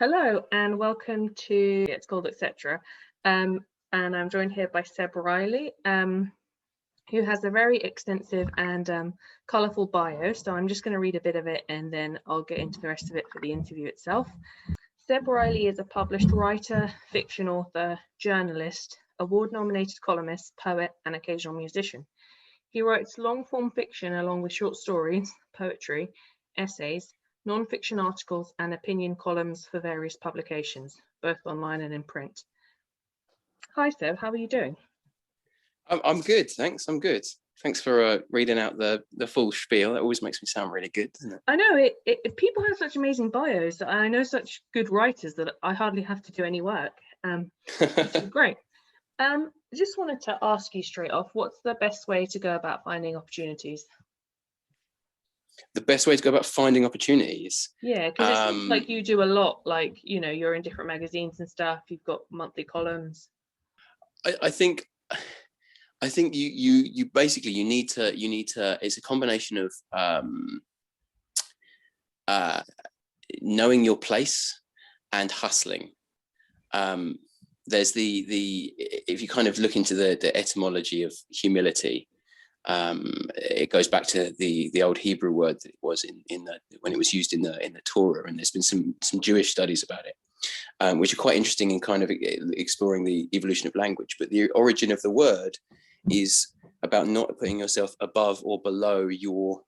Hello and welcome to It's Called Etc. And I'm joined here by Seb Reilly, who has a very extensive and colourful bio. So I'm just going to read a bit of it and then I'll get into the rest of it for the interview itself. Seb Reilly is a published writer, fiction author, journalist, award-nominated columnist, poet and occasional musician. He writes long-form fiction along with short stories, poetry, essays, non-fiction articles and opinion columns for various publications, both online and in print. Hi Seb, how are you doing? I'm good, thanks. I'm good. Thanks for reading out the full spiel. It always makes me sound really good, doesn't it? I know, people have such amazing bios. I know such good writers that I hardly have to do any work, which is great. I just wanted to ask you straight off, what's the best way to go about finding opportunities? The best way to go about finding opportunities? Yeah, because it seems like you do a lot, like, you know, you're in different magazines and stuff, you've got monthly columns. I think you basically you need to it's a combination of knowing your place and hustling. There's if you kind of look into the etymology of humility, it goes back to the old Hebrew word that it was when it was used in the Torah, and there's been some Jewish studies about it, which are quite interesting in kind of exploring the evolution of language. But the origin of the word is about not putting yourself above or below your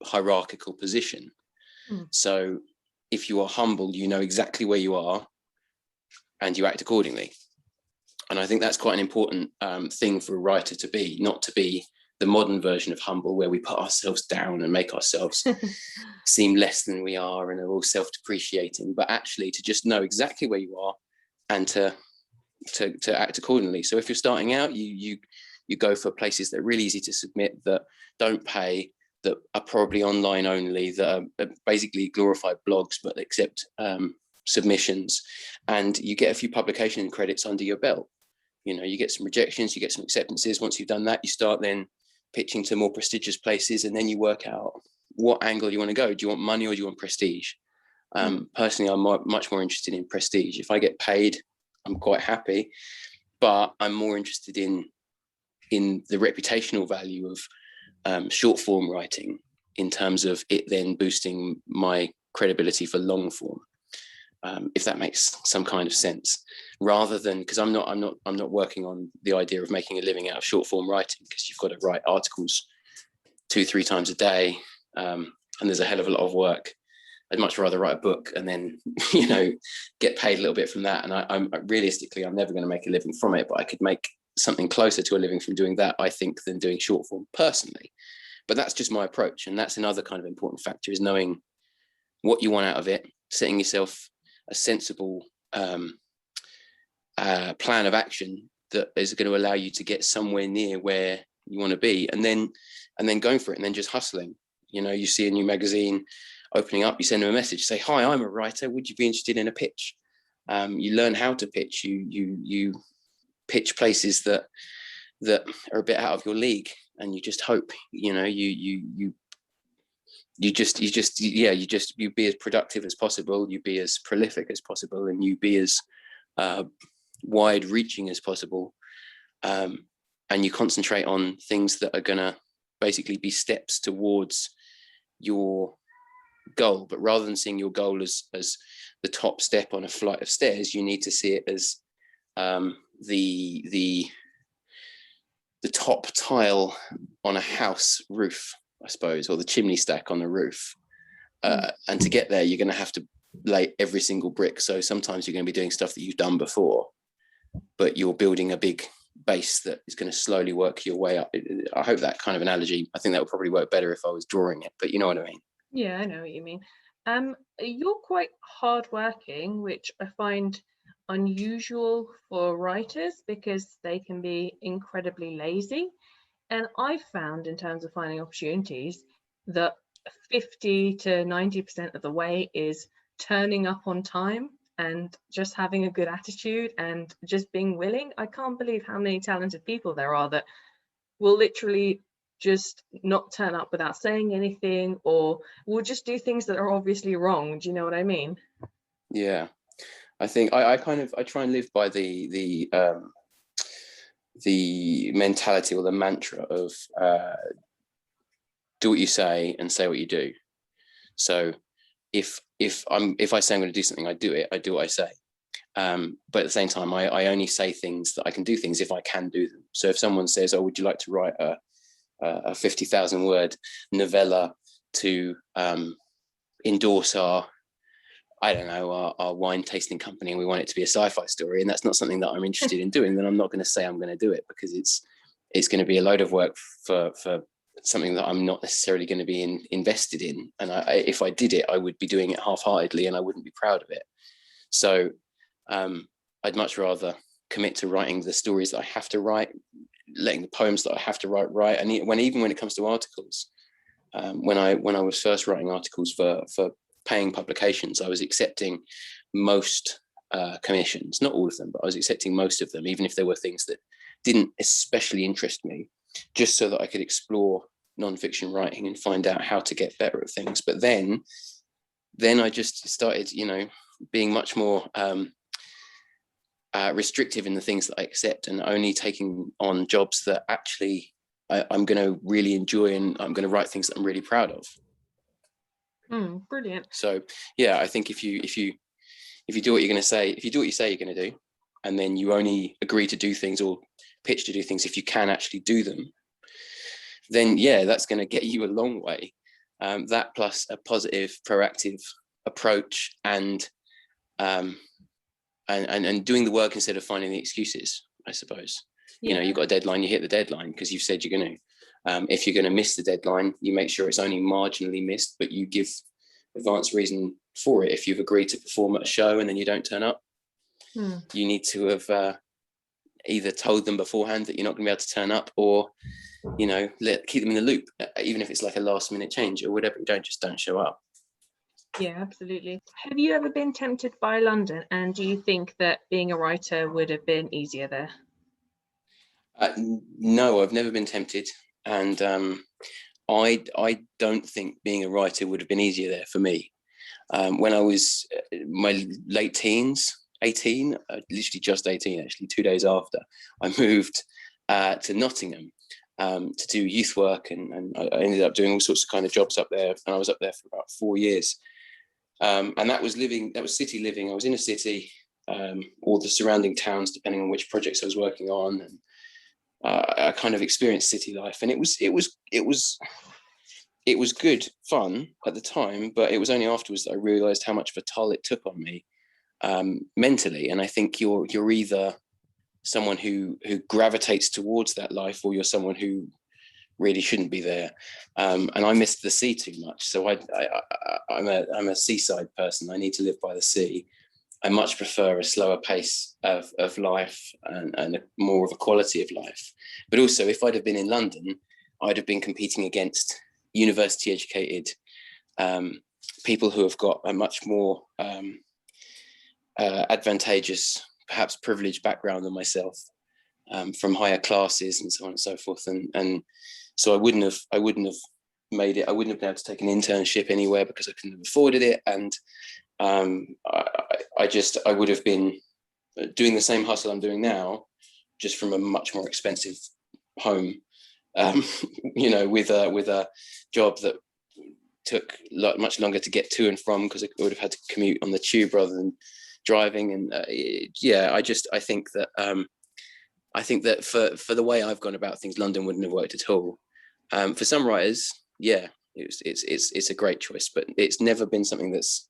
hierarchical position. So if you are humble, you know exactly where you are and you act accordingly. And I think that's quite an important thing for a writer to be, not to be the modern version of humble, where we put ourselves down and make ourselves seem less than we are and are all self-depreciating, but actually to just know exactly where you are and to act accordingly. So if you're starting out, you go for places that are really easy to submit, that don't pay, that are probably online only, that are basically glorified blogs but accept submissions, and you get a few publication credits under your belt. You know, you get some rejections, you get some acceptances. Once you've done that, you start then pitching to more prestigious places, and then you work out what angle you want to go. Do you want money or do you want prestige? Personally, I'm much more interested in prestige. If I get paid, I'm quite happy, but I'm more interested in the reputational value of short form writing, in terms of it then boosting my credibility for long form. If that makes some kind of sense, rather than, because I'm not working on the idea of making a living out of short form writing, because you've got to write articles 2-3 times a day, and there's a hell of a lot of work. I'd much rather write a book and then, you know, get paid a little bit from that. And I'm realistically, I'm never going to make a living from it, but I could make something closer to a living from doing that, I think, than doing short form personally. But that's just my approach, and that's another kind of important factor, is knowing what you want out of it, setting yourself a sensible plan of action that is going to allow you to get somewhere near where you want to be, and then going for it, and then just hustling. You know, you see a new magazine opening up, you send them a message, say, "Hi, I'm a writer. Would you be interested in a pitch?" You learn how to pitch. You pitch places that are a bit out of your league, and you just hope, you know, you be as productive as possible, you be as prolific as possible, and you be as wide reaching as possible, and you concentrate on things that are going to basically be steps towards your goal. But rather than seeing your goal as the top step on a flight of stairs, you need to see it as the top tile on a house roof, I suppose, or the chimney stack on the roof. And to get there, you're going to have to lay every single brick. So sometimes you're going to be doing stuff that you've done before, but you're building a big base that is going to slowly work your way up. I hope that kind of analogy, I think that would probably work better if I was drawing it, but you know what I mean? Yeah, I know what you mean. You're quite hardworking, which I find unusual for writers because they can be incredibly lazy. And I found, in terms of finding opportunities, that 50 to 90% of the way is turning up on time and just having a good attitude and just being willing. I can't believe how many talented people there are that will literally just not turn up without saying anything, or will just do things that are obviously wrong. Do you know what I mean? Yeah, I think I try and live by the mentality or the mantra of do what you say and say what you do. So if I say I'm going to do something, I do it. I do what I say. But at the same time, I only say things that I can do things if I can do them. So if someone says, "Oh, would you like to write a 50,000 word novella to endorse our, I don't know, our wine tasting company, and we want it to be a sci-fi story, and that's not something that I'm interested in doing," then I'm not going to say I'm going to do it, because it's going to be a load of work for something that I'm not necessarily going to be invested in. And if I did it, I would be doing it half-heartedly, and I wouldn't be proud of it. So I'd much rather commit to writing the stories that I have to write, letting the poems that I have to write. And even when it comes to articles, when I was first writing articles for paying publications, I was accepting most commissions, not all of them, but I was accepting most of them, even if there were things that didn't especially interest me, just so that I could explore non-fiction writing and find out how to get better at things. But then I just started, being much more restrictive in the things that I accept, and only taking on jobs that actually I'm going to really enjoy, and I'm going to write things that I'm really proud of. Brilliant. So yeah, I think if you do what you're going to say, if you do what you say you're going to do, and then you only agree to do things or pitch to do things if you can actually do them, then yeah, that's going to get you a long way. That plus a positive, proactive approach, and doing the work instead of finding the excuses, I suppose. Yeah. You've got a deadline, you hit the deadline because you've said you're going to. If you're going to miss the deadline, you make sure it's only marginally missed, but you give advance reason for it. If you've agreed to perform at a show and then you don't turn up, you need to have either told them beforehand that you're not going to be able to turn up, or keep them in the loop, even if it's like a last minute change or whatever. Don't show up. Yeah, absolutely. Have you ever been tempted by London, and do you think that being a writer would have been easier there? No, I've never been tempted, and I don't think being a writer would have been easier there for me. When I was my late teens, 18, literally just 18 actually, 2 days after, I moved to Nottingham to do youth work, and I ended up doing all sorts of kind of jobs up there, and I was up there for about 4 years. And that was city living. I was in a city, or the surrounding towns, depending on which projects I was working on, and I kind of experienced city life, and it was good fun at the time, but it was only afterwards that I realized how much of a toll it took on me mentally. And I think you're either someone who gravitates towards that life, or you're someone who really shouldn't be there. And I missed the sea too much. So I'm a seaside person. I need to live by the sea. I much prefer a slower pace of life, and more of a quality of life. But also, if I'd have been in London, I'd have been competing against university educated people who have got a much more advantageous, perhaps privileged background than myself, from higher classes and so on and so forth. And so I wouldn't have made it. I wouldn't have been able to take an internship anywhere because I couldn't have afforded it. And I would have been doing the same hustle I'm doing now, just from a much more expensive home, with a job that took much longer to get to and from, because I would have had to commute on the tube rather than driving. And I think that for the way I've gone about things, London wouldn't have worked at all. For some writers, yeah, it's a great choice, but it's never been something that's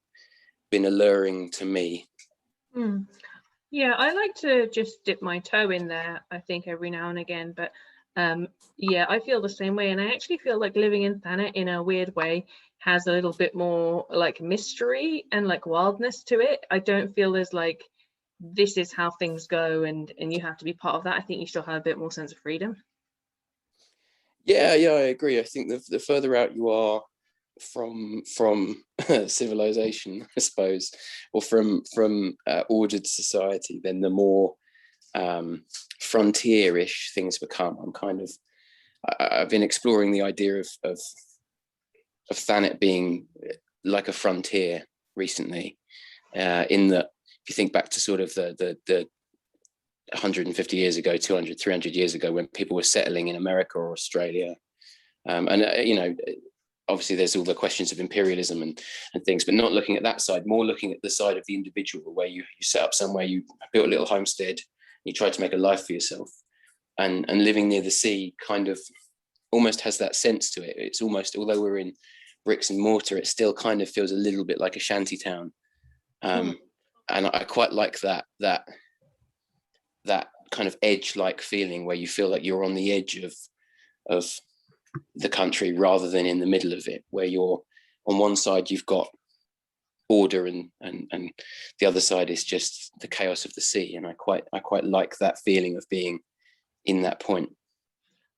been alluring to me. Yeah, I like to just dip my toe in there, I think, every now and again, but yeah, I feel the same way. And I actually feel like living in Thanet, in a weird way, has a little bit more like mystery and like wildness to it. I don't feel there's like, this is how things go, and you have to be part of that. I think you still have a bit more sense of freedom. Yeah, I agree. I think the further out you are from civilization, I suppose, or from ordered society, then the more frontier-ish things become. I've been exploring the idea of Thanet being like a frontier recently, in that if you think back to sort of the 150 years ago, 200, 300 years ago, when people were settling in America or Australia, you know, obviously there's all the questions of imperialism and things, but not looking at that side, more looking at the side of the individual, where you set up somewhere, you built a little homestead, you tried to make a life for yourself, and living near the sea kind of almost has that sense to it. It's almost, although we're in bricks and mortar, it still kind of feels a little bit like a shanty town. And I quite like that kind of edge-like feeling, where you feel like you're on the edge of the country rather than in the middle of it, where you're on one side you've got order and the other side is just the chaos of the sea. And I quite like that feeling of being in that point.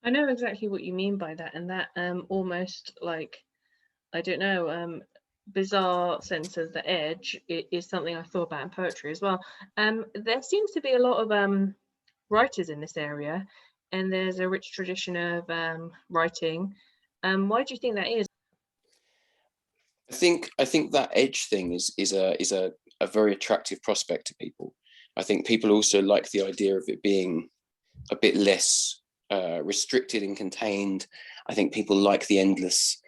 I know exactly what you mean by that, and that almost like, I don't know, bizarre sense of the edge is something I thought about in poetry as well. There seems to be a lot of writers in this area, and there's a rich tradition of writing. Why do you think that is? I think that edge thing is a very attractive prospect to people. I think people also like the idea of it being a bit less restricted and contained. I think people like the endless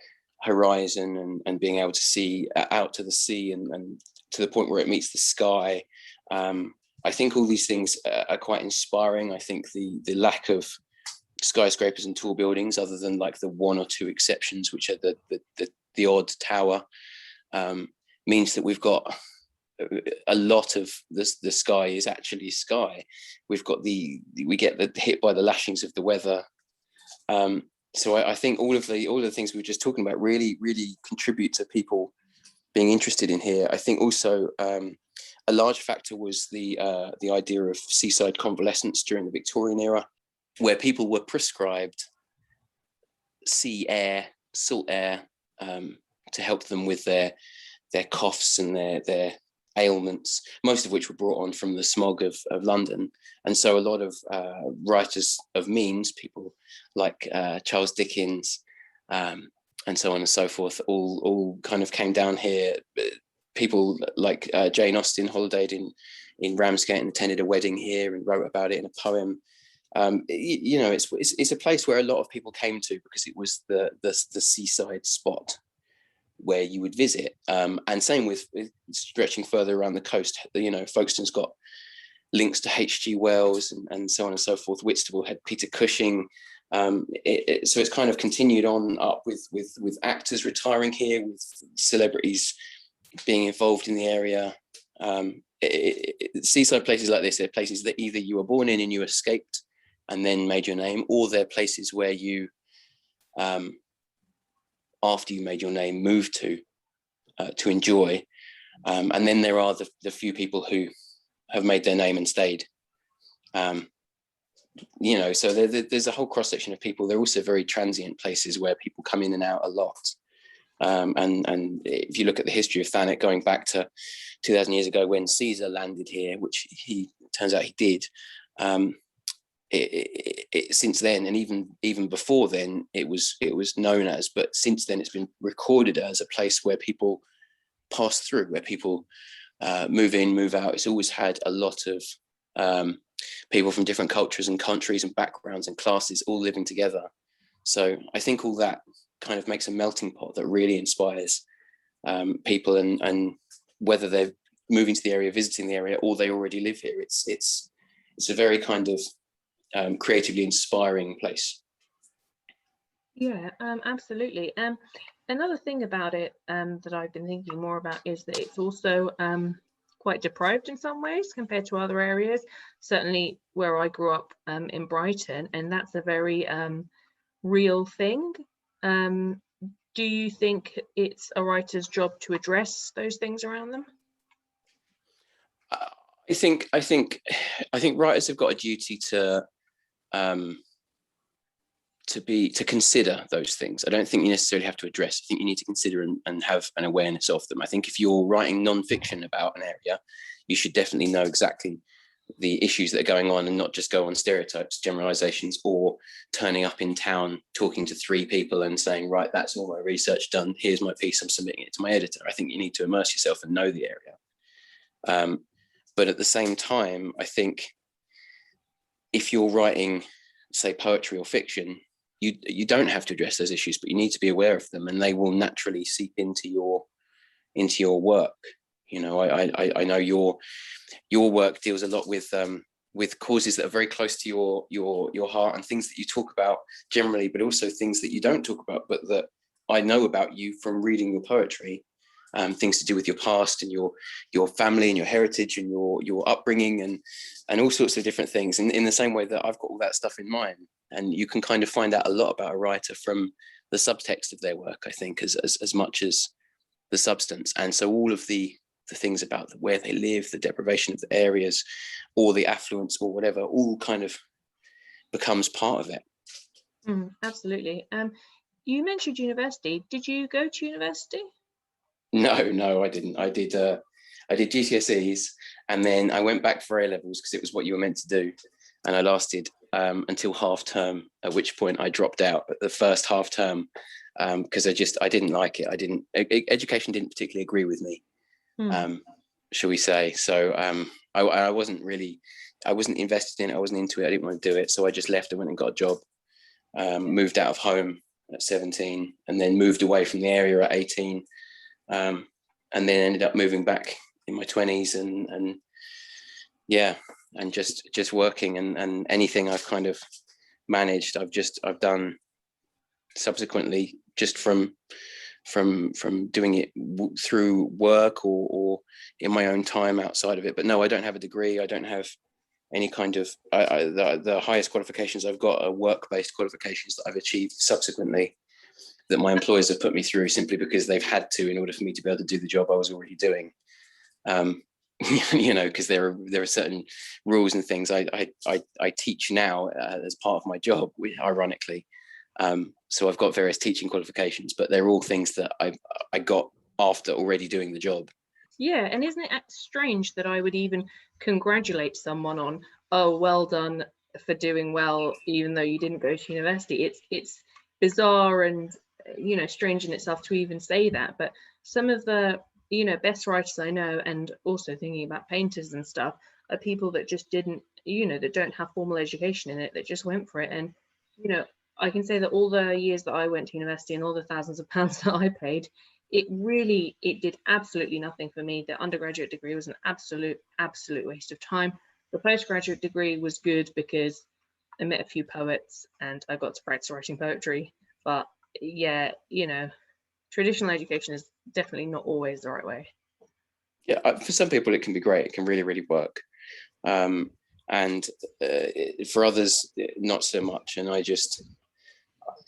horizon and being able to see out to the sea and to the point where it meets the sky. I think all these things are quite inspiring. I think the lack of skyscrapers and tall buildings, other than like the one or two exceptions, which are the odd tower, means that we've got a lot of the sky is actually sky. We get hit by the lashings of the weather. So I think all of the things we were just talking about really contribute to people being interested in here. I think also a large factor was the idea of seaside convalescence during the Victorian era, where people were prescribed sea air, salt air, to help them with their coughs and their ailments, most of which were brought on from the smog of London. And so a lot of writers of means, people like Charles Dickens, and so on and so forth, all kind of came down here. People like Jane Austen holidayed in Ramsgate and attended a wedding here and wrote about it in a poem. You know, it's a place where a lot of people came to because it was the seaside spot where you would visit. And same with stretching further around the coast. You know, Folkestone's got links to H.G. Wells and so on and so forth. Whitstable had Peter Cushing. So it's kind of continued on up with actors retiring here, with celebrities being involved in the area. Seaside places like this are places that either you were born in and you escaped and then made your name, or they're places where you, after you made your name, moved to enjoy. And then there are the few people who have made their name and stayed. You know, so there's a whole cross section of people. They're also very transient places where people come in and out a lot. And if you look at the history of Thanet, going back to 2,000 years ago when Caesar landed here, which turns out he did, since then, and even before then, it was known as, but since then it's been recorded as a place where people pass through, where people move in, move out. It's always had a lot of people from different cultures and countries and backgrounds and classes all living together. So I think all that kind of makes a melting pot that really inspires people, and whether they're moving to the area, visiting the area, or they already live here, it's a very kind of creatively inspiring place. Yeah, absolutely. Another thing about it that I've been thinking more about is that it's also quite deprived in some ways compared to other areas. Certainly where I grew up in Brighton, and that's a very real thing. Do you think it's a writer's job to address those things around them? I think writers have got a duty to consider those things. I don't think you necessarily have to address. I think you need to consider and have an awareness of them. I think if you're writing non-fiction about an area, you should definitely know exactly the issues that are going on and not just go on stereotypes, generalizations, or turning up in town, talking to 3 people and saying, right, that's all my research done. Here's my piece. I'm submitting it to my editor. I think you need to immerse yourself and know the area. But at the same time, I think if you're writing, say, poetry or fiction, you don't have to address those issues, but you need to be aware of them, and they will naturally seep into your work. You know, I know your work deals a lot with causes that are very close to your heart, and things that you talk about generally, but also things that you don't talk about, but that I know about you from reading your poetry. Things to do with your past and your family and your heritage and your upbringing and all sorts of different things. And in the same way that I've got all that stuff in mine, and you can kind of find out a lot about a writer from the subtext of their work, I think, as much as the substance. And so all of the things about where they live, the deprivation of the areas, or the affluence or whatever, all kind of becomes part of it. Absolutely. You mentioned university. Did you go to university? No, I didn't. I did GCSEs, and then I went back for A-levels because it was what you were meant to do, and I lasted until half term, at which point I dropped out at the first half term because I didn't like it. Education didn't particularly agree with me, shall we say. So I wasn't invested in it. I wasn't into it. I didn't want to do it. So I just left and went and got a job, moved out of home at 17, and then moved away from the area at 18. And then ended up moving back in my 20s and just working and anything I've kind of managed, I've done subsequently, just from doing it through work or in my own time outside of it. But no, I don't have a degree. I don't have any kind of, the highest qualifications I've got are work-based qualifications that I've achieved subsequently, that my employers have put me through simply because they've had to in order for me to be able to do the job I was already doing. You know, because there are certain rules and things. I teach now as part of my job, ironically. So I've got various teaching qualifications, but they're all things that I got after already doing the job. Yeah, and isn't it strange that I would even congratulate someone on, oh, well done for doing well, even though you didn't go to university? It's bizarre and, you know, strange in itself to even say that. But some of the, you know, best writers I know, and also thinking about painters and stuff, are people that just didn't, you know, that don't have formal education in it, that just went for it. And, you know, I can say that all the years that I went to university and all the thousands of pounds that I paid, it did absolutely nothing for me. The undergraduate degree was an absolute waste of time. The postgraduate degree was good because I met a few poets and I got to practice writing poetry. But yeah, you know, traditional education is definitely not always the right way. Yeah, for some people it can be great. It can really, really work. And for others, not so much. And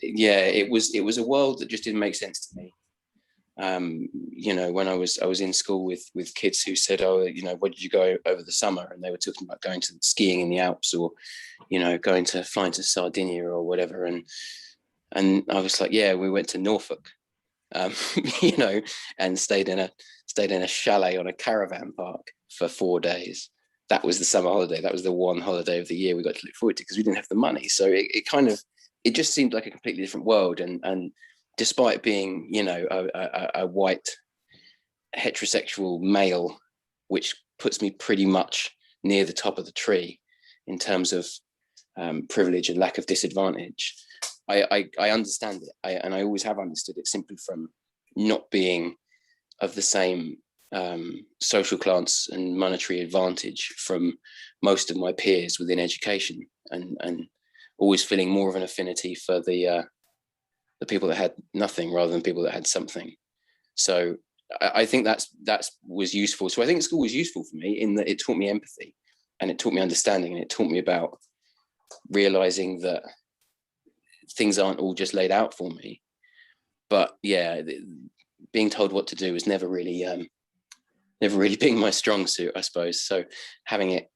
it was a world that just didn't make sense to me. You know, when I was in school with kids who said, oh, you know, where did you go over the summer? And they were talking about going to skiing in the Alps, or, you know, flying to Sardinia or whatever. And I was like, yeah, we went to Norfolk, you know, and stayed in a chalet on a caravan park for 4 days. That was the summer holiday. That was the one holiday of the year we got to look forward to, because we didn't have the money. So it just seemed like a completely different world. And despite being, you know, a white heterosexual male, which puts me pretty much near the top of the tree in terms of privilege and lack of disadvantage, I understand it. And I always have understood it, simply from not being of the same social class and monetary advantage from most of my peers within education, and always feeling more of an affinity for the people that had nothing rather than people that had something. So I think that was useful. So I think school was useful for me in that it taught me empathy, and it taught me understanding, and it taught me about realizing that things aren't all just laid out for me. But yeah, being told what to do was never really being my strong suit, I suppose. So having it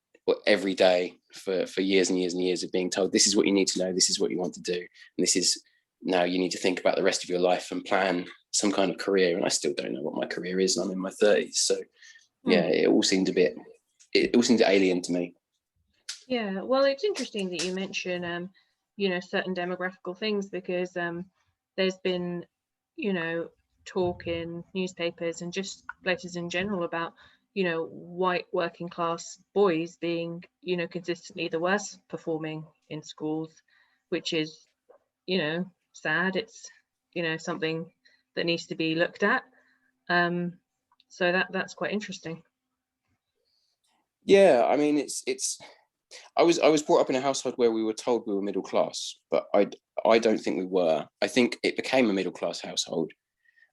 every day for years and years and years of being told, this is what you need to know, this is what you want to do, and this is, now you need to think about the rest of your life and plan some kind of career. And I still don't know what my career is, and I'm in my 30s. So yeah, it all seemed alien to me. Yeah, well, it's interesting that you mention you know, certain demographical things, because there's been, you know, talk in newspapers and just places in general about, white working class boys being, consistently the worst performing in schools, which is, sad. It's, something that needs to be looked at. So that's quite interesting. Yeah, I mean, I was brought up in a household where we were told we were middle class, but I don't think we were. I think it became a middle class household,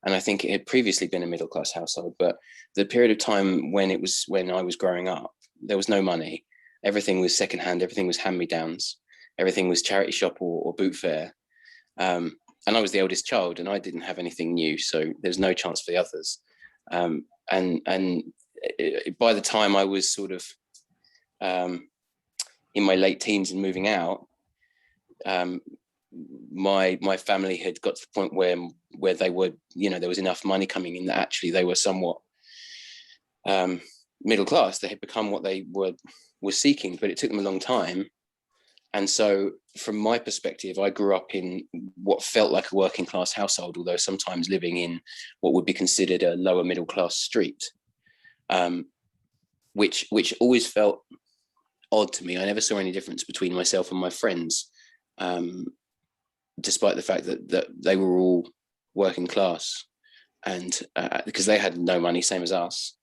and I think it had previously been a middle class household. But the period of time when I was growing up, there was no money. Everything was secondhand. Everything was hand-me-downs. Everything was charity shop or boot fair. And I was the eldest child, and I didn't have anything new, so there's no chance for the others. And by the time I was sort of in my late teens and moving out, my family had got to the point where they were, there was enough money coming in that actually they were somewhat middle class. They had become what they were seeking, but it took them a long time. And so from my perspective, I grew up in what felt like a working class household, although sometimes living in what would be considered a lower middle class street, which always felt odd to me. I never saw any difference between myself and my friends, despite the fact that they were all working class, and because they had no money, same as us.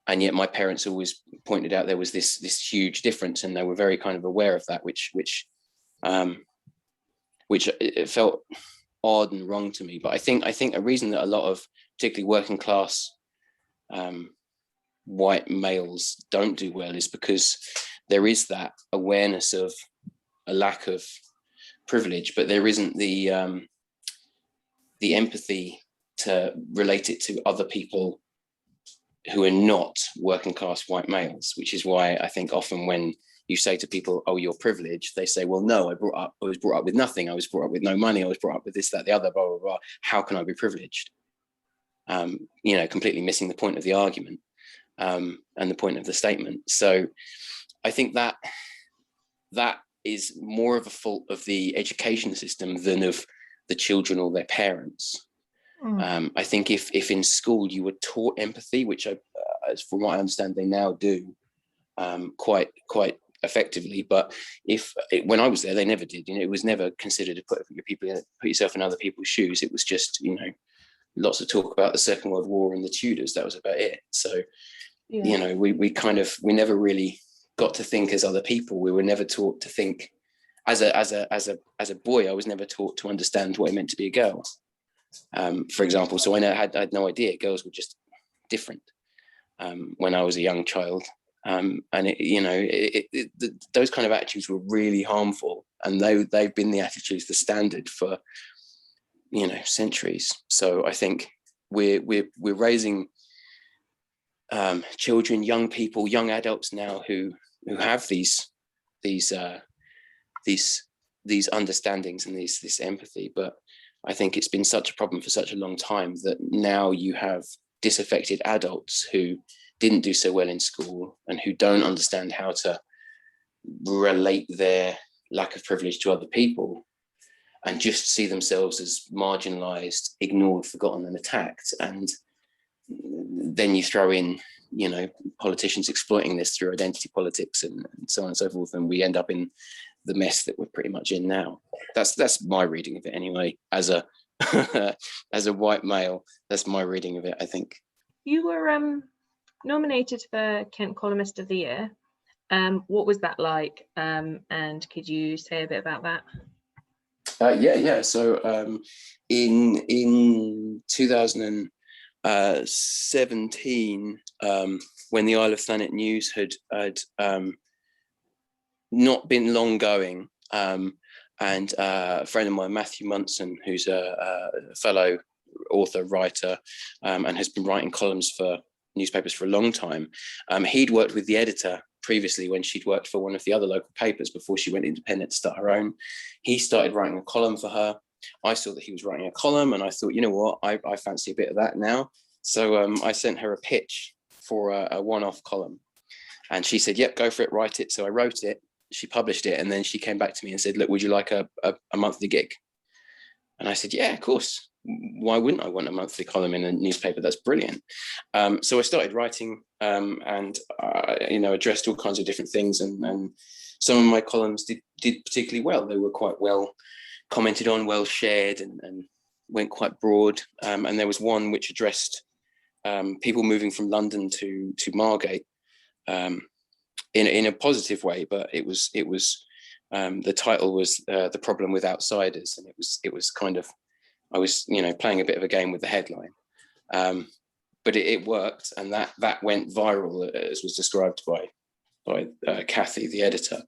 And yet my parents always pointed out there was this huge difference, and they were very kind of aware of that, which it felt odd and wrong to me. But I think a reason that a lot of particularly working class white males don't do well is because there is that awareness of a lack of privilege, but there isn't the empathy to relate it to other people who are not working class white males, which is why I think often when you say to people, oh, you're privileged, they say, well, no, I was brought up with nothing. I was brought up with no money. I was brought up with this, that, the other, blah, blah, blah. How can I be privileged? Completely missing the point of the argument and the point of the statement. So I think that is more of a fault of the education system than of the children or their parents. I think if in school you were taught empathy, which from what I understand they now do quite effectively, but when I was there they never did. It was never considered to put yourself in other people's shoes. It was just lots of talk about the Second World War and the Tudors. That was about it. So yeah. we never really got to think as other people. We were never taught to think as a boy. I was never taught to understand what it meant to be a girl. For example, so I had no idea girls were just different when I was a young child, and those kind of attitudes were really harmful, and they've been the attitudes, the standard for centuries. So I think we're raising children, young people, young adults now who have these understandings and this empathy, but I think it's been such a problem for such a long time that now you have disaffected adults who didn't do so well in school and who don't understand how to relate their lack of privilege to other people and just see themselves as marginalized, ignored, forgotten, and attacked. And then you throw in, politicians exploiting this through identity politics and so on and so forth, and we end up in the mess that we're pretty much in now. That's my reading of it anyway. As a as a white male, that's my reading of it, I think. You were nominated for Kent Columnist of the Year. What was that like? And could you say a bit about that? Yeah. So in 2017, when the Isle of Thanet news had not been long going, and a friend of mine, Matthew Munson, who's a fellow author, writer, and has been writing columns for newspapers for a long time. He'd worked with the editor previously when she'd worked for one of the other local papers before she went independent to start her own. He started writing a column for her. I saw that he was writing a column and I thought, you know what, I fancy a bit of that now. So I sent her a pitch for a one-off column. And she said, yep, go for it, write it. So I wrote it, she published it, and then she came back to me and said, look, would you like a monthly gig? And I said, yeah, of course. why wouldn't I want a monthly column in a newspaper? That's brilliant. So I started writing, and addressed all kinds of different things, and some of my columns did particularly well. They were quite well commented on, well shared, and went quite broad. And there was one which addressed people moving from London to Margate in a positive way, but it was the title was The Problem with Outsiders, and it was kind of, I was playing a bit of a game with the headline, but it worked, and that went viral, as was described by Kathy, the editor.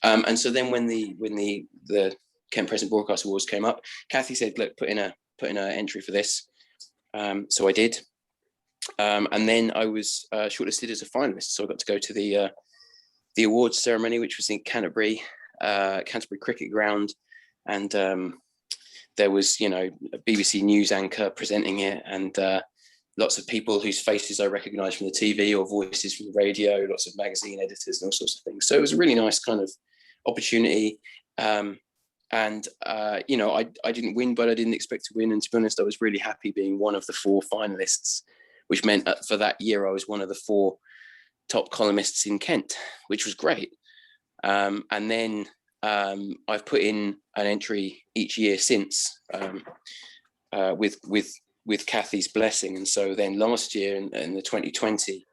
And so then when the Kent Present Broadcast Awards came up, Kathy said, look, put in an entry for this. So I did, and then I was shortlisted as a finalist, so I got to go to the awards ceremony, which was in Canterbury Cricket Ground, and there was a BBC News anchor presenting it, and lots of people whose faces I recognised from the TV or voices from the radio, lots of magazine editors and all sorts of things. So it was a really nice kind of opportunity. I didn't win, but I didn't expect to win. And to be honest, I was really happy being one of the 4 finalists, which meant for that year, I was one of the 4 top columnists in Kent, which was great. And then I've put in an entry each year since, with Kathy's blessing. And so then last year in the 2020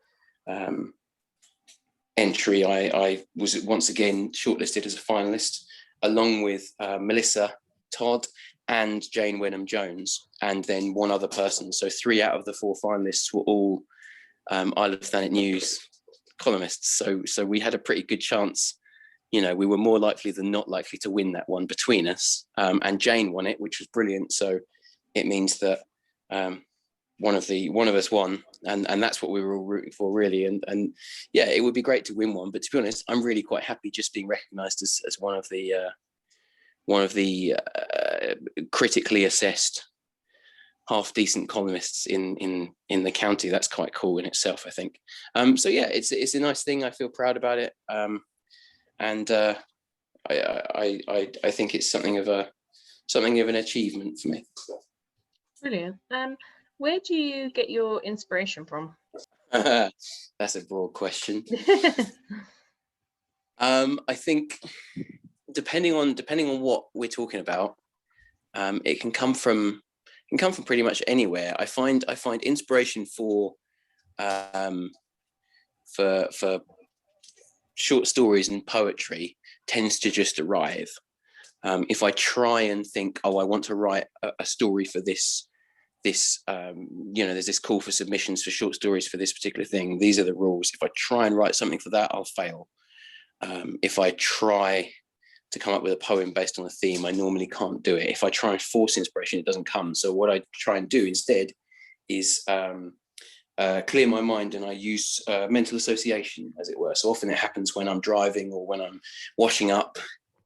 entry, I was once again shortlisted as a finalist, along with Melissa Todd and Jane Wenham-Jones, and then one other person. So 3 out of the 4 finalists were all Isle of Thanet News columnists. So we had a pretty good chance. We were more likely than not likely to win that one between us. And Jane won it, which was brilliant. So it means that one of us won, and that's what we were all rooting for, really. And yeah, it would be great to win one, but to be honest, I'm really quite happy just being recognised as one of the critically assessed half decent columnists in the county. That's quite cool in itself, I think. So yeah, it's a nice thing. I feel proud about it, and I think it's something of an achievement for me. Brilliant. Where do you get your inspiration from? That's a broad question. I think depending on what we're talking about, it can come from pretty much anywhere. I find inspiration for short stories and poetry tends to just arrive. If I try and think, I want to write a story for this, there's this call for submissions for short stories for this particular thing. These are the rules. If I try and write something for that, I'll fail. If I try to come up with a poem based on a theme, I normally can't do it. If I try and force inspiration, it doesn't come. So what I try and do instead is clear my mind, and I use mental association, as it were. So often it happens when I'm driving, or when I'm washing up,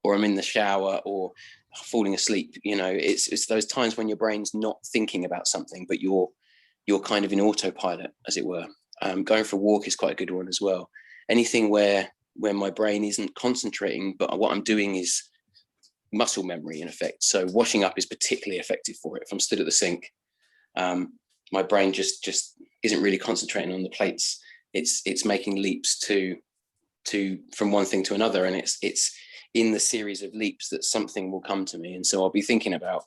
or I'm in the shower, or falling asleep. It's those times when your brain's not thinking about something, but you're kind of in autopilot, as it were. Going for a walk is quite a good one as well. Anything where my brain isn't concentrating, but what I'm doing is muscle memory, in effect. So washing up is particularly effective for it. If I'm stood at the sink, my brain just isn't really concentrating on the plates. It's making leaps to from one thing to another, and it's in the series of leaps that something will come to me. And so I'll be thinking about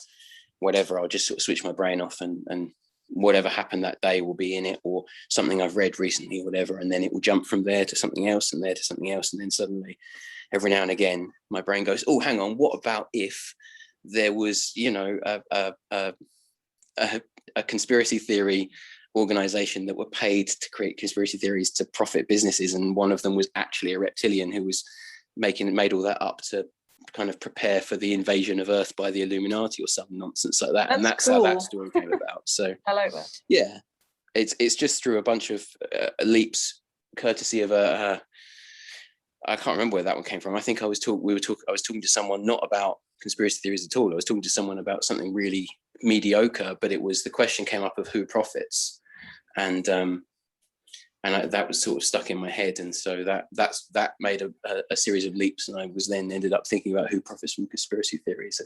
whatever. I'll just sort of switch my brain off, and whatever happened that day will be in it, or something I've read recently or whatever, and then it will jump from there to something else, and there to something else, and then suddenly, every now and again, my brain goes, oh, hang on, what about if there was a conspiracy theory organization that were paid to create conspiracy theories to profit businesses, and one of them was actually a reptilian who was made all that up to kind of prepare for the invasion of Earth by the Illuminati or some nonsense like that. That's cool. How that story came about. So I like that. Yeah, it's just through a bunch of leaps, courtesy of I can't remember where that one came from. I think I was talking to someone not about conspiracy theories at all. I was talking to someone about something really mediocre, but the question came up of who profits, and that was sort of stuck in my head, and so that made a series of leaps, and I was then ended up thinking about who profits from conspiracy theories,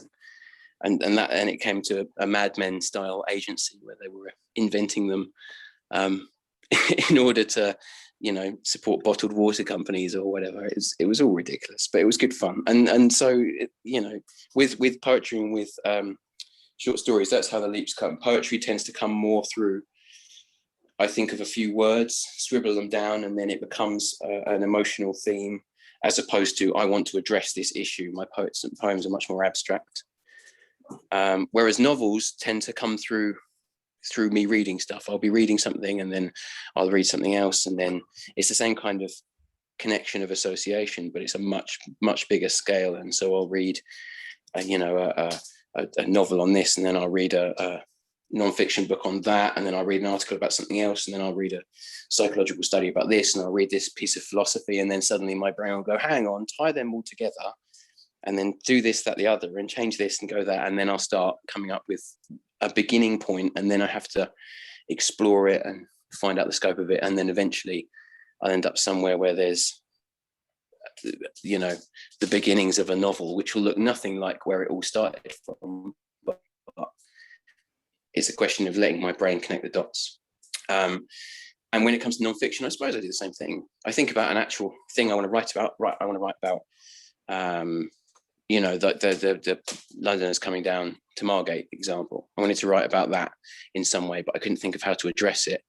and it came to a Mad Men style agency where they were inventing them in order to, you know, support bottled water companies or whatever. It was all ridiculous, but it was good fun. And so, you know, with poetry and with short stories, that's how the leaps come. Poetry tends to come more through, I think of a few words, scribble them down, and then it becomes an emotional theme, as opposed to, I want to address this issue. My poems are much more abstract. Whereas novels tend to come through me reading stuff. I'll be reading something and then I'll read something else, and then it's the same kind of connection of association, but it's a much bigger scale. And so I'll read a novel on this, and then I'll read a non-fiction book on that, and then I'll read an article about something else, and then I'll read a psychological study about this, and I'll read this piece of philosophy, and then suddenly my brain will go, hang on, tie them all together, and then do this, that, the other, and change this and go that, and then I'll start coming up with a beginning point, and then I have to explore it and find out the scope of it, and then eventually I'll end up somewhere where there's, you know, the beginnings of a novel, which will look nothing like where it all started from, but it's a question of letting my brain connect the dots. And when it comes to nonfiction, I suppose I do the same thing. I think about an actual thing I want to write about. I want to write about, you know, the Londoners coming down to Margate example. I wanted to write about that in some way, but I couldn't think of how to address it.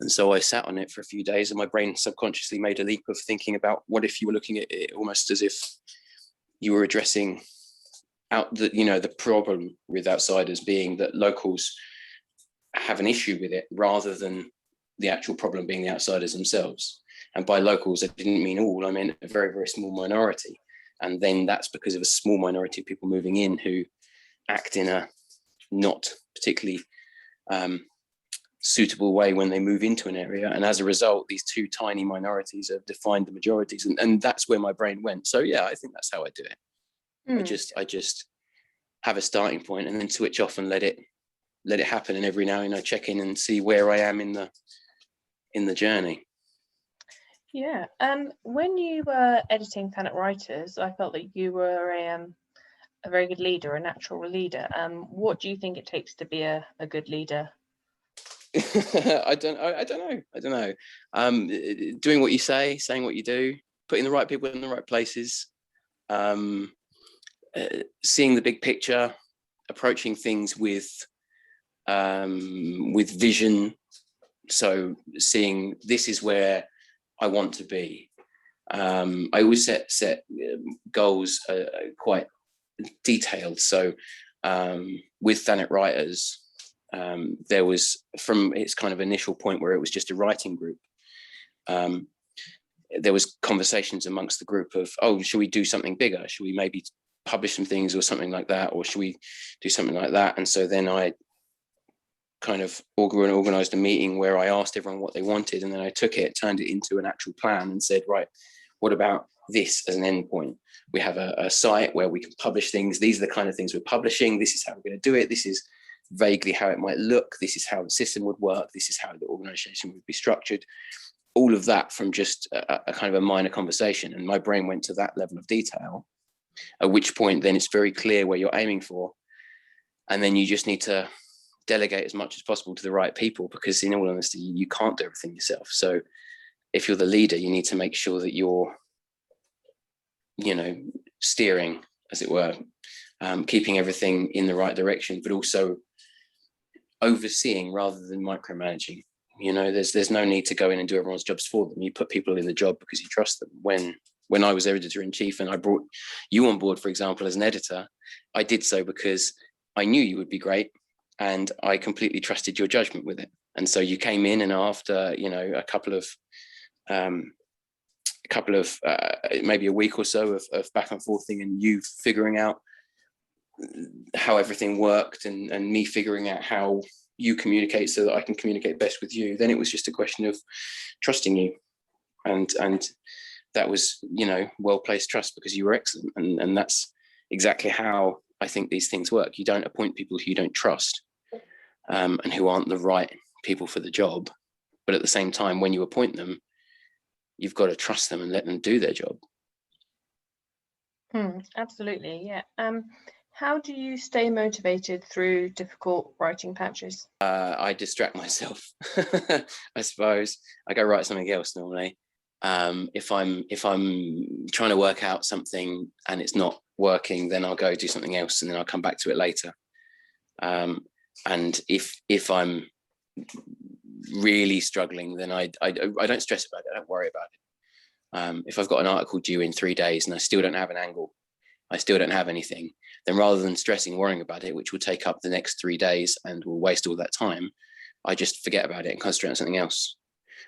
And so I sat on it for a few days, and my brain subconsciously made a leap of thinking about, what if you were looking at it almost as if you were addressing out the problem with outsiders being that locals have an issue with it, rather than the actual problem being the outsiders themselves. And by locals, I didn't mean all, I meant a very, very small minority. And then that's because of a small minority of people moving in who act in a not particularly suitable way when they move into an area. And as a result, these two tiny minorities have defined the majorities. And that's where my brain went. So yeah, I think that's how I do it. I just have a starting point and then switch off and let it happen. And every now and then I check in and see where I am in the journey. Yeah. When you were editing Thanet Writers, I felt that you were a very good leader, a natural leader. What do you think it takes to be a good leader? I don't know. Doing what you say, saying what you do, putting the right people in the right places, seeing the big picture, approaching things with vision. So seeing, this is where I want to be. I always set goals quite detailed. So with Thanet Writers, there was, from its kind of initial point where it was just a writing group, there was conversations amongst the group of, oh, should we do something bigger? Should we maybe publish some things or something like that? Or should we do something like that? And so then I kind of organized a meeting where I asked everyone what they wanted, and then I took it, turned it into an actual plan and said, right, what about this as an endpoint? We have a site where we can publish things. These are the kind of things we're publishing. This is how we're going to do it. This is vaguely how it might look. This is how the system would work. This is how the organization would be structured. All of that from just a kind of a minor conversation. And my brain went to that level of detail, at which point then it's very clear where you're aiming for. And then you just need to delegate as much as possible to the right people, because in all honesty, you can't do everything yourself. So if you're the leader, you need to make sure that you're, steering, as it were, keeping everything in the right direction, but also overseeing rather than micromanaging. There's no need to go in and do everyone's jobs for them. You put people in the job because you trust them. When I was editor-in-chief and I brought you on board, for example, as an editor, I did so because I knew you would be great and I completely trusted your judgment with it. And so you came in, and after, a couple of maybe a week or so of back and forthing and you figuring out how everything worked and me figuring out how you communicate so that I can communicate best with you, then it was just a question of trusting you. And that was, well-placed trust, because you were excellent. And that's exactly how I think these things work. You don't appoint people who you don't trust and who aren't the right people for the job. But at the same time, when you appoint them, you've got to trust them and let them do their job. Absolutely, yeah. How do you stay motivated through difficult writing patches? I distract myself. I suppose I go write something else normally. If I'm trying to work out something and it's not working, then I'll go do something else and then I'll come back to it later. And if I'm really struggling, then I don't stress about it. I don't worry about it. If I've got an article due in 3 days and I still don't have an angle, I still don't have anything, then rather than stressing and worrying about it, which will take up the next 3 days and will waste all that time, I just forget about it and concentrate on something else.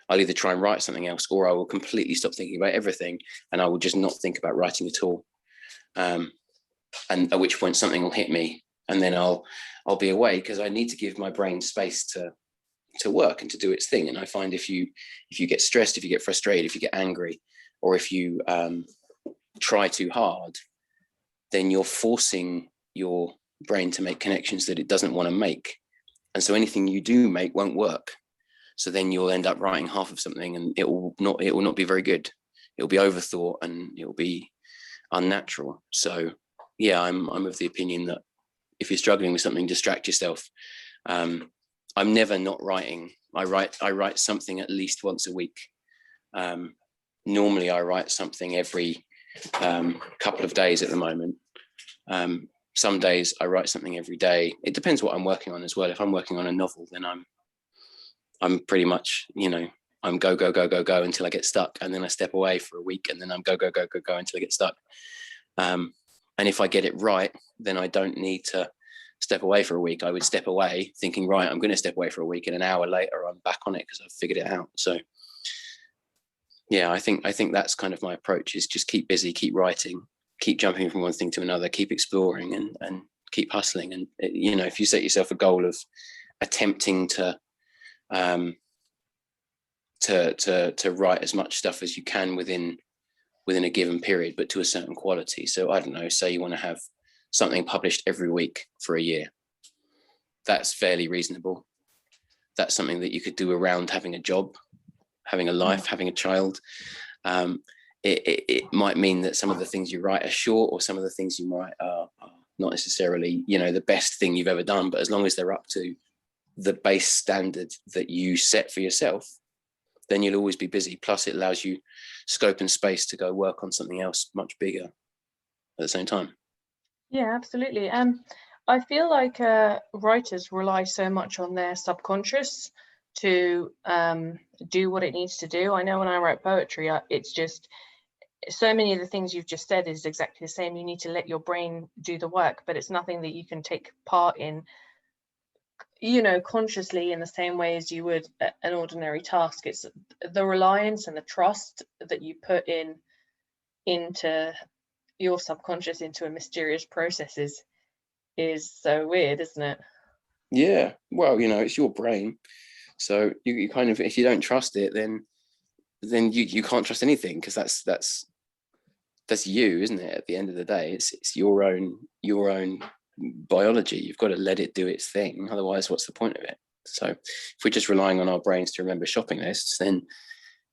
I'll either try and write something else, or I will completely stop thinking about everything and I will just not think about writing at all. And at which point something will hit me, and then I'll be away, because I need to give my brain space to work and to do its thing. And I find if you get stressed, if you get frustrated, if you get angry, or if you try too hard, then you're forcing your brain to make connections that it doesn't want to make. And so anything you do make won't work. So then you'll end up writing half of something and it will not be very good. It'll be overthought and it'll be unnatural. So yeah, I'm of the opinion that if you're struggling with something, distract yourself. I'm never not writing. I write something at least once a week. Normally I write something every couple of days at the moment. Some days I write something every day. It depends what I'm working on as well. If I'm working on a novel, then I'm pretty much, I'm go until I get stuck, and then I step away for a week, and then I'm go until I get stuck. And if I get it right, then I don't need to step away for a week. I would step away thinking, right, I'm going to step away for a week, and an hour later I'm back on it because I've figured it out. So yeah, I think that's kind of my approach, is just keep busy, keep writing, keep jumping from one thing to another, keep exploring and keep hustling. And if you set yourself a goal of attempting to write as much stuff as you can within a given period, but to a certain quality. So I don't know, say you want to have something published every week for a year. That's fairly reasonable. That's something that you could do around having a job, having a life, having a child. It might mean that some of the things you write are short, or some of the things you write are not necessarily, the best thing you've ever done, but as long as they're up to the base standard that you set for yourself, then you'll always be busy. Plus it allows you scope and space to go work on something else much bigger at the same time. Yeah, absolutely. I feel like writers rely so much on their subconscious to do what it needs to do. I know when I write poetry, it's just so many of the things you've just said is exactly the same. You need to let your brain do the work, but it's nothing that you can take part in, consciously in the same way as you would an ordinary task. It's the reliance and the trust that you put into your subconscious, into a mysterious process is so weird, isn't it? Yeah, well, it's your brain, so you kind of, if you don't trust it, then you can't trust anything, because that's you, isn't it? At the end of the day, it's your own biology. You've got to let it do its thing, otherwise what's the point of it? So if we're just relying on our brains to remember shopping lists, then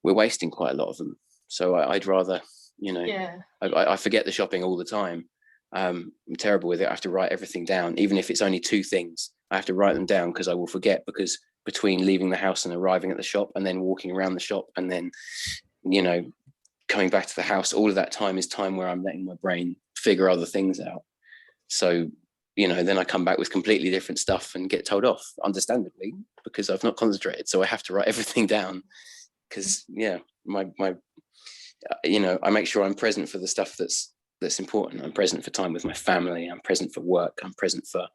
we're wasting quite a lot of them. So I'd rather, I forget the shopping all the time. I'm terrible with it. I have to write everything down, even if it's only 2 things. I have to write them down, because I will forget, because between leaving the house and arriving at the shop and then walking around the shop and then coming back to the house, all of that time is time where I'm letting my brain figure other things out. So then I come back with completely different stuff and get told off, understandably, because I've not concentrated. So I have to write everything down, because I make sure I'm present for the stuff that's important. I'm present for time with my family. I'm present for work. I'm present for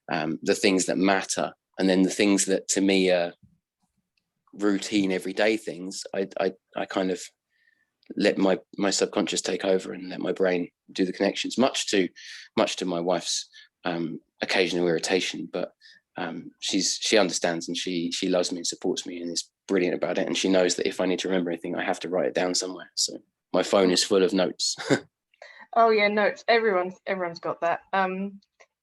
the things that matter. And then the things that to me are routine, everyday things, I kind of let my subconscious take over and let my brain do the connections, much to my wife's occasional irritation. But she understands, and she loves me and supports me and is brilliant about it. And she knows that if I need to remember anything, I have to write it down somewhere. So my phone is full of notes. Oh yeah, notes. Everyone's got that.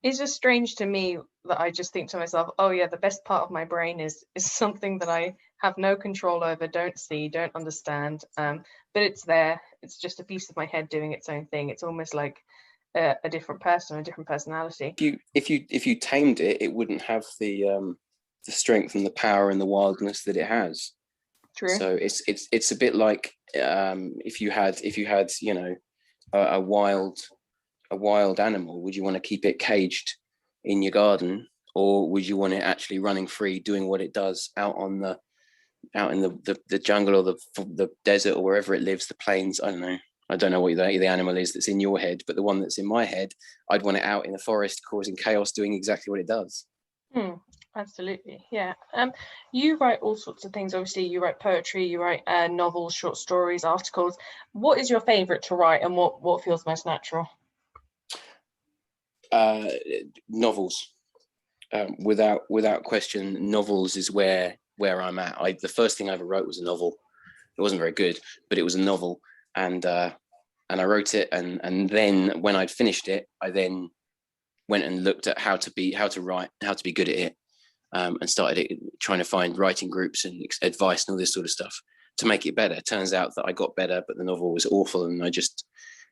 It's just strange to me that I just think to myself, oh yeah, the best part of my brain is something that I have no control over, don't see, don't understand. But it's there. It's just a piece of my head doing its own thing. It's almost like a different person, a different personality. If you tamed it, it wouldn't have the strength and the power and the wildness that it has. True. So it's a bit like if you had you know a wild animal, would you want to keep it caged in your garden, or would you want it actually running free, doing what it does out in the jungle or the desert or wherever it lives, the plains? I don't know what the animal is that's in your head, but the one that's in my head, I'd want it out in the forest causing chaos, doing exactly what it does. Absolutely, yeah. You write all sorts of things. Obviously, you write poetry, you write novels, short stories, articles. What is your favorite to write, and what feels most natural? Novels, without question. Novels is where I'm at. The first thing I ever wrote was a novel. It wasn't very good, but it was a novel, and I wrote it, and then when I'd finished it, I then went and looked at how to write, how to be good at it, and started trying to find writing groups and advice and all this sort of stuff to make it better. It turns out that I got better, but the novel was awful, and I just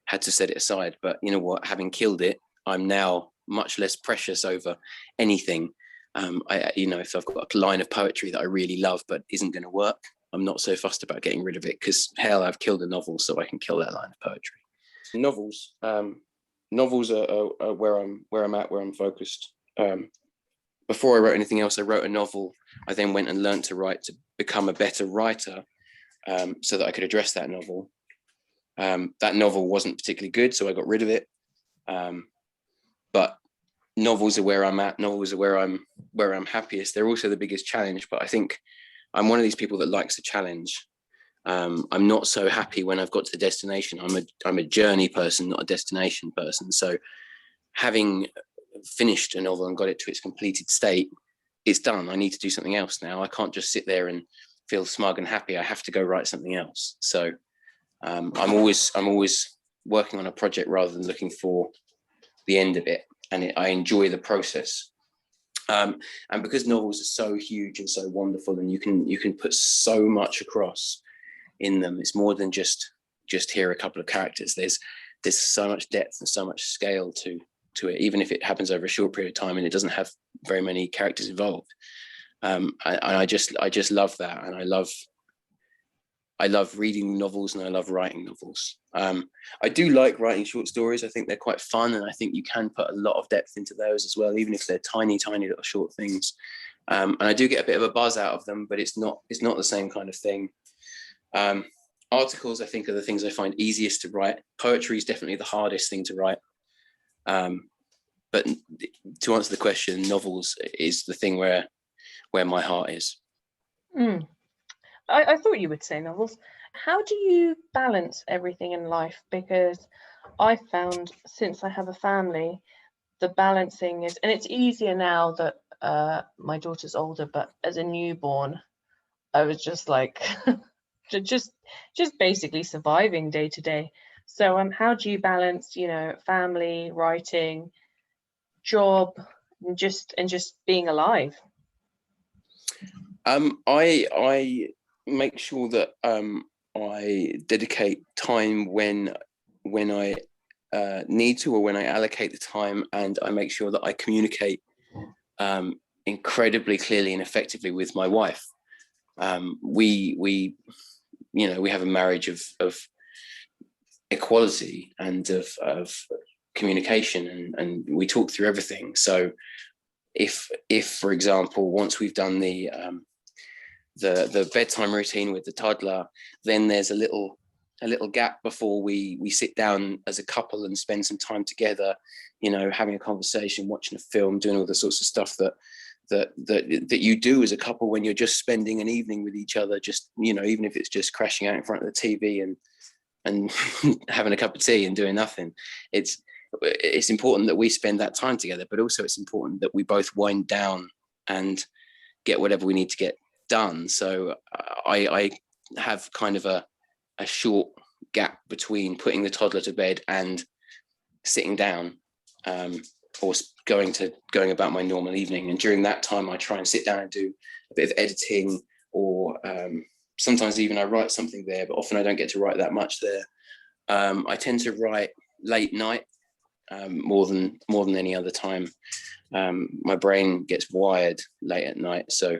had to set it aside. But you know what? Having killed it, I'm now much less precious over anything. If I've got a line of poetry that I really love but isn't going to work, I'm not so fussed about getting rid of it, because hell, I've killed a novel, so I can kill that line of poetry. Novels are where I'm at, where I'm focused. Before I wrote anything else, I wrote a novel. I then went and learned to write to become a better writer, so that I could address that novel. That novel wasn't particularly good, so I got rid of it. But novels are where I'm at. Novels are where I'm happiest. They're also the biggest challenge, but I think I'm one of these people that likes a challenge. I'm not so happy when I've got to the destination. I'm a journey person, not a destination person. So having finished a novel and got it to its completed state, it's done. I need to do something else now. I can't just sit there and feel smug and happy. I have to go write something else. So I'm always working on a project rather than looking for the end of it, and I enjoy the process. And because novels are so huge and so wonderful, and you can put so much across in them, it's more than just hear a couple of characters. There's so much depth and so much scale to it, even if it happens over a short period of time and it doesn't have very many characters involved. I just love that, and I love reading novels, and I love writing novels. I do like writing short stories. I think they're quite fun, and I think you can put a lot of depth into those as well, even if they're tiny little short things. And I do get a bit of a buzz out of them, but it's not the same kind of thing. Articles, I think, are the things I find easiest to write. Poetry is definitely the hardest thing to write. But to answer the question, novels is the thing where my heart is. I thought you would say novels. How do you balance everything in life? Because I found, since I have a family, the balancing is, and it's easier now that my daughter's older, but as a newborn, I was just like, just basically surviving day to day. So how do you balance, family, writing, job, and just being alive? I make sure that I dedicate time when I need to, or when I allocate the time, and I make sure that I communicate incredibly clearly and effectively with my wife. We have a marriage of equality and of communication, and we talk through everything. So if for example, once we've done the bedtime routine with the toddler, then there's a little gap before we sit down as a couple and spend some time together, having a conversation, watching a film, doing all the sorts of stuff that you do as a couple when you're just spending an evening with each other, just even if it's just crashing out in front of the TV and having a cup of tea and doing nothing. It's important that we spend that time together, but also it's important that we both wind down and get whatever we need to get done. So I have kind of a short gap between putting the toddler to bed and sitting down, or going about my normal evening. And during that time, I try and sit down and do a bit of editing, or sometimes even I write something there, but often I don't get to write that much there. I tend to write late night. more than any other time. My brain gets wired late at night, so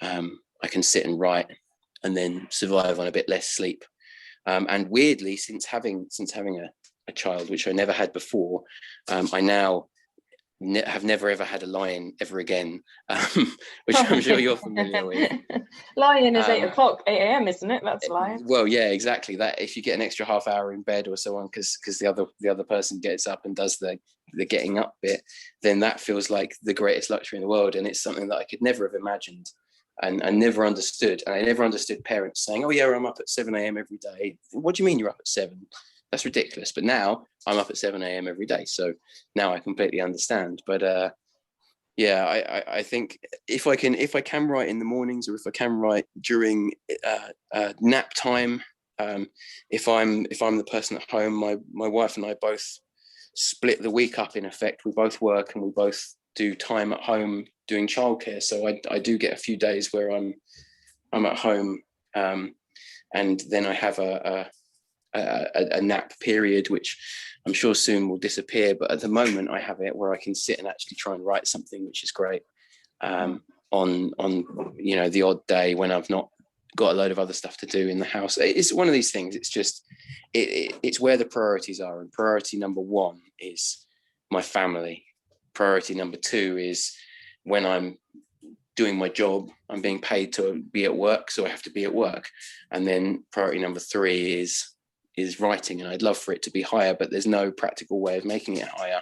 I can sit and write and then survive on a bit less sleep. And weirdly, since having a child, which I never had before, I now have never ever had a lie-in ever again, which I'm sure you're familiar with. Lie-in is 8 a.m, isn't it? That's lie-in. Well, yeah, exactly. That if you get an extra half hour in bed or so on, because the other person gets up and does the getting up bit, then that feels like the greatest luxury in the world, and it's something that I could never have imagined, and I never understood. And I never understood parents saying, "Oh yeah, I'm up at 7 a.m. every day." What do you mean you're up at 7? That's ridiculous. But now I'm up at 7 a.m. every day, so now I completely understand. But yeah, I think if I can write in the mornings, or if I can write during nap time, if I'm the person at home, my wife and I both split the week up. In effect, we both work and we both do time at home doing childcare. So I do get a few days where I'm at home, and then I have a nap period, which I'm sure soon will disappear, but at the moment I have it where I can sit and actually try and write something, which is great. On the odd day when I've not got a load of other stuff to do in the house. It's one of these things. It's just it's where the priorities are, and priority number 1 is my family. Priority number 2 is when I'm doing my job, I'm being paid to be at work, so I have to be at work. And then priority number 3 is writing, and I'd love for it to be higher, but there's no practical way of making it higher,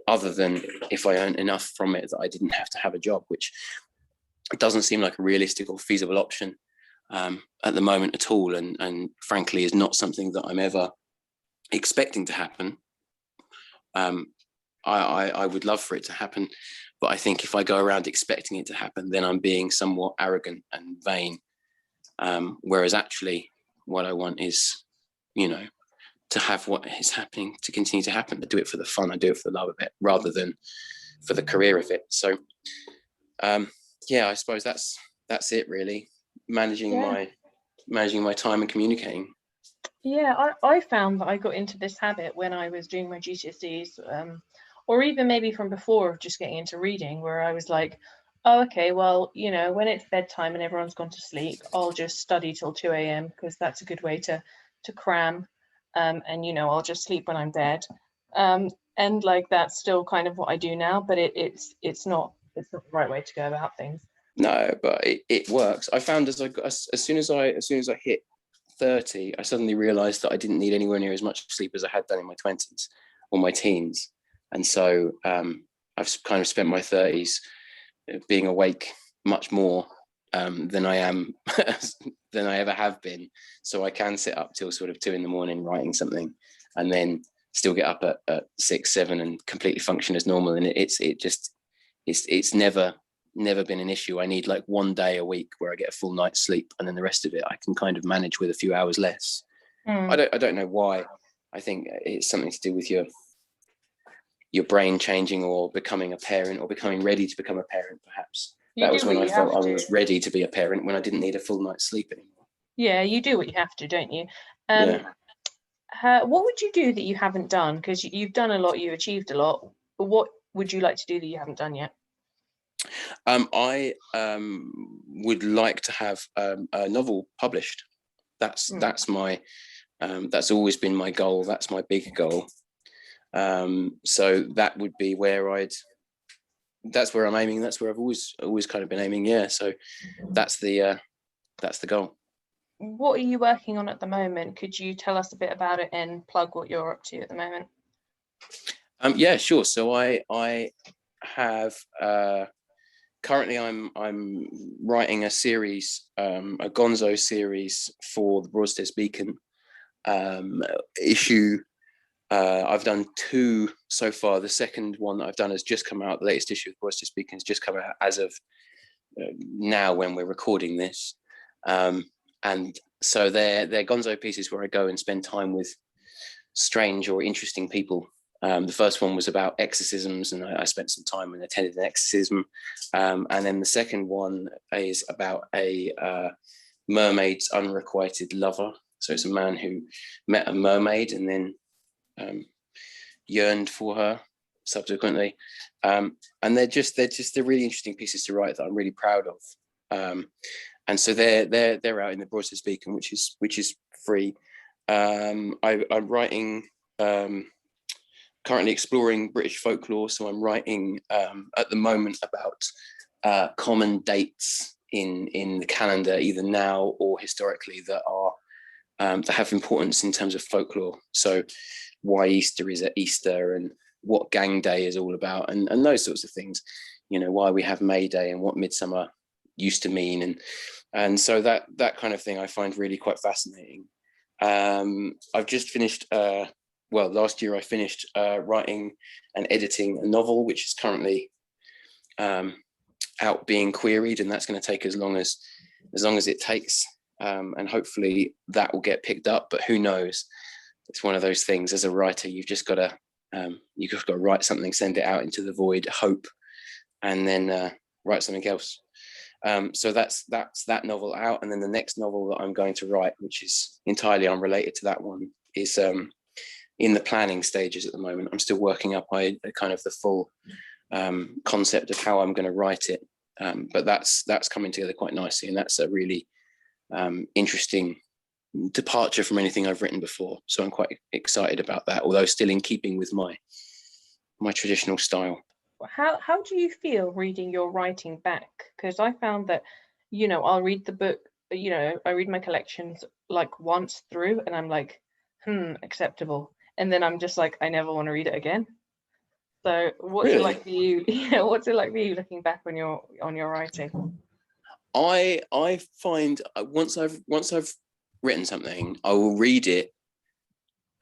other than if I earn enough from it that I didn't have to have a job, which doesn't seem like a realistic or feasible option at the moment at all, and frankly is not something that I'm ever expecting to happen. I would love for it to happen, but I think if I go around expecting it to happen, then I'm being somewhat arrogant and vain, whereas actually what I want is, to have what is happening to continue to happen. I do it for the fun. I do it for the love of it, rather than for the career of it. So, yeah, I suppose that's it really. Managing my time and communicating. Yeah, I found that I got into this habit when I was doing my GCSEs, or even maybe from before, of just getting into reading, where I was like, oh, okay, well, when it's bedtime and everyone's gone to sleep, I'll just study till 2 a.m. because that's a good way to cram, and I'll just sleep when I'm dead, and like that's still kind of what I do now, but it's not the right way to go about things. No, but it works. I found as soon as I hit 30, I suddenly realized that I didn't need anywhere near as much sleep as I had done in my 20s or my teens, and so I've kind of spent my 30s being awake much more than I am than I ever have been. So I can sit up till sort of 2 a.m. writing something, and then still get up at 6, 7 and completely function as normal. And it's never been an issue. I need like 1 day a week where I get a full night's sleep, and then the rest of it I can kind of manage with a few hours less. I don't know why. I think it's something to do with your brain changing, or becoming a parent, or becoming ready to become a parent, perhaps. That was when I felt I was ready to be a parent, when I didn't need a full night's sleep anymore. Yeah, you do what you have to, don't you? What would you do that you haven't done? Because you've done a lot, you've achieved a lot, but what would you like to do that you haven't done yet? I would like to have a novel published. That's my that's always been my goal. That's my big goal. So that would be where that's where I'm aiming. That's where I've always kind of been aiming. Yeah. So that's the goal. What are you working on at the moment? Could you tell us a bit about it and plug what you're up to at the moment? Yeah, sure. So I have currently I'm writing a series, a Gonzo series for the Broadstairs Beacon issue. I've done 2 so far. The second one that I've done has just come out. The latest issue of the Broadstairs Beacon has just come out as of now when we're recording this. And so they're Gonzo pieces where I go and spend time with strange or interesting people. The first one was about exorcisms, and I spent some time and attended an exorcism. And then the second one is about a mermaid's unrequited lover. So it's a man who met a mermaid and then yearned for her subsequently. And they're really interesting pieces to write that I'm really proud of. And so they're out in the Broadstairs Beacon, which is free. I'm writing, currently exploring British folklore, so I'm writing at the moment about common dates in the calendar, either now or historically, that are that have importance in terms of folklore. So why Easter is at Easter, and what Gang Day is all about, and those sorts of things. You know, why we have May Day and what Midsummer used to mean, and so that kind of thing I find really quite fascinating. I've just finished, last year I finished writing and editing a novel, which is currently out being queried, and that's going to take as long as it takes, and hopefully that will get picked up. But who knows? It's one of those things. As a writer, you've just got to write something, send it out into the void, hope, and then write something else. So that's that novel out, and then the next novel that I'm going to write, which is entirely unrelated to that one, is in the planning stages at the moment. I'm still working up kind of the full concept of how I'm going to write it, but that's coming together quite nicely, and that's a really interesting departure from anything I've written before. So I'm quite excited about that, although still in keeping with my traditional style. How do you feel reading your writing back? Because I found that, I'll read the book, I read my collections like once through and I'm like, acceptable. And then I'm just like, I never want to read it again. So what's it like for you? Yeah, what's it like for you looking back on your writing? I find once I've written something, I will read it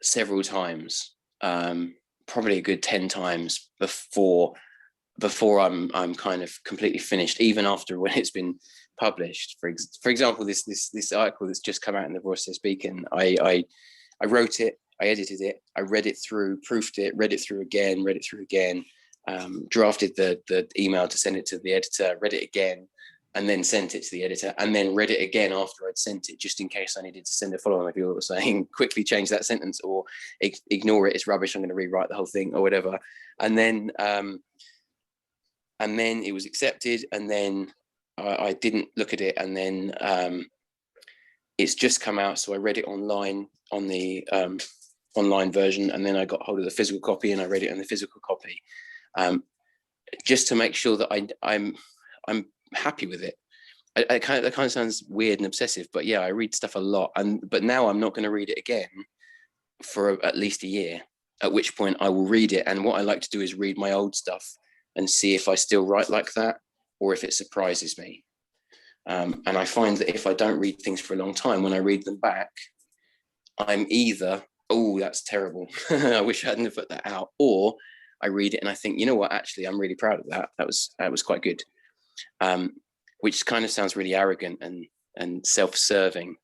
several times, probably a good 10 times before I'm kind of completely finished, even after when it's been published. For example, this article that's just come out in the Broadstairs Beacon, I wrote it, I edited it, I read it through, proofed it, read it through again, drafted the email to send it to the editor, read it again, and then sent it to the editor, and then read it again after I'd sent it, just in case I needed to send a follow-on. Like people were saying, quickly change that sentence, or ignore it, it's rubbish, I'm going to rewrite the whole thing, or whatever. And then it was accepted, and then I didn't look at it, and then it's just come out, so I read it online on the online version, and then I got hold of the physical copy and I read it in the physical copy, just to make sure that I'm happy with it. That kind of sounds weird and obsessive, but yeah, I read stuff a lot, but now I'm not going to read it again for at least a year, at which point I will read it, and what I like to do is read my old stuff and see if I still write like that, or if it surprises me. And I find that if I don't read things for a long time, when I read them back, I'm either, oh, that's terrible, I wish I hadn't put that out, or I read it and I think, you know what, actually, I'm really proud of that. That was quite good. Which kind of sounds really arrogant and self-serving,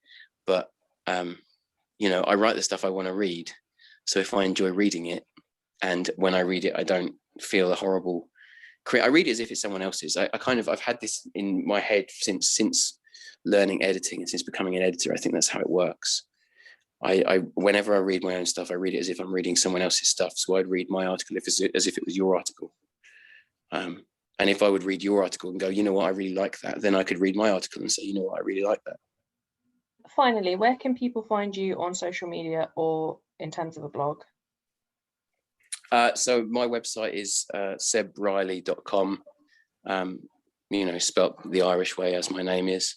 but I write the stuff I want to read. So if I enjoy reading it, and when I read it, I don't feel a horrible. I read it as if it's someone else's. I've had this in my head since learning editing and since becoming an editor. I think that's how it works. Whenever I read my own stuff, I read it as if I'm reading someone else's stuff. So I'd read my article as if it was your article. And if I would read your article and go, you know what, I really like that, then I could read my article and say, you know what, I really like that. Finally, where can people find you on social media or in terms of a blog? So my website is sebreilly.com, spelt the Irish way, as my name is.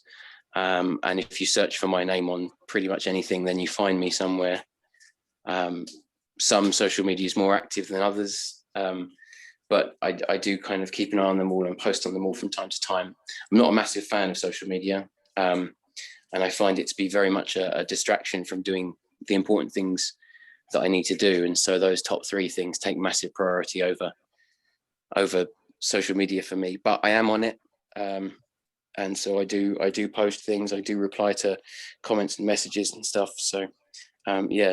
And if you search for my name on pretty much anything, then you find me somewhere. Some social media is more active than others. But I do kind of keep an eye on them all and post on them all from time to time. I'm not a massive fan of social media, and I find it to be very much a distraction from doing the important things that I need to do. And so those top 3 things take massive priority over social media for me. But I am on it, and so I do post things. I do reply to comments and messages and stuff. So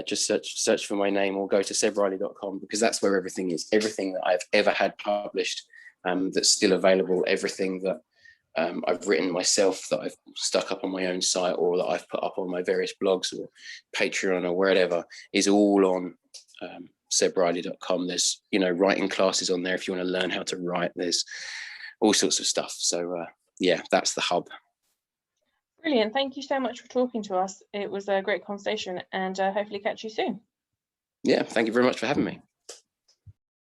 just search for my name or go to sebreilly.com, because that's where everything is. Everything that I've ever had published, that's still available, everything that I've written myself that I've stuck up on my own site, or that I've put up on my various blogs or Patreon or wherever, is all on sebreilly.com. There's, you know, writing classes on there if you want to learn how to write. There's all sorts of stuff. So yeah, that's the hub. Brilliant. Thank you so much for talking to us. It was a great conversation, and hopefully catch you soon. Yeah, thank you very much for having me.